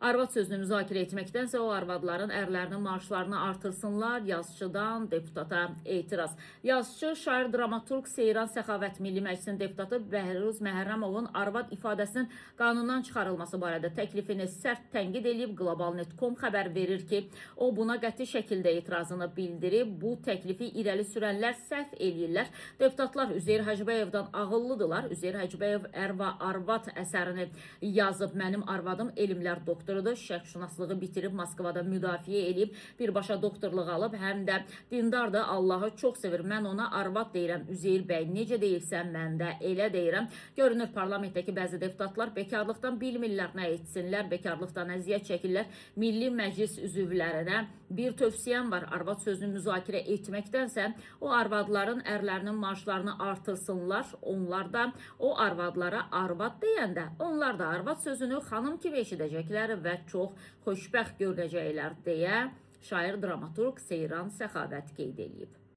Arvad sözünü müzakirə etməkdənsə o arvadların ərlərinin maaşlarını artırsınlar, yazıçıdan deputata etiraz. Yazıcı, şair, dramaturq Seyran Səxavət Milli Məclisin deputatı Bəhruz Məhərrəmovun arvad ifadəsinin qanundan çıxarılması barədə təklifini sərt tənqid edib. Globalnet.com xəbər verir ki, o buna qəti şəkildə etirazını bildirib. Bu təklifi irəli sürənlər səhv eləyirlər. Deputatlar Üzeyir Hacıyevdən ağıllıdırlar. Üzeyir Hacıyev Ər və Arvad əsərini yazıb. Mənim arvadım elmlər doktorudur. Şərqşünaslığı bitirib Moskvada müdafiə edib, birbaşa doktorluq alıb, həm də dindardır, Allahı çox sevir. Mən ona arvad deyirəm. Üzeyir bəy, necə deyirsən, mən də elə deyirəm. Görünür, parlamentdəki bəzi deputatlar bekarlıqdan bilmirlər nə etsinlər, bekarlıqdan əziyyət çəkirlər. Milli Məclis üzvlərinə bir tövsiyəm var. Arvad sözünü müzakirə etməkdənsə o arvadların ərlərinin maaşlarını artırsınlar. Onlar da o arvadlara arvad deyəndə onlar da arvad sözünü xanım kimi eşidəcəklər və çox xoşbəxt görünəcəklər deyə şair, dramaturq Seyran Səxavət qeyd edib.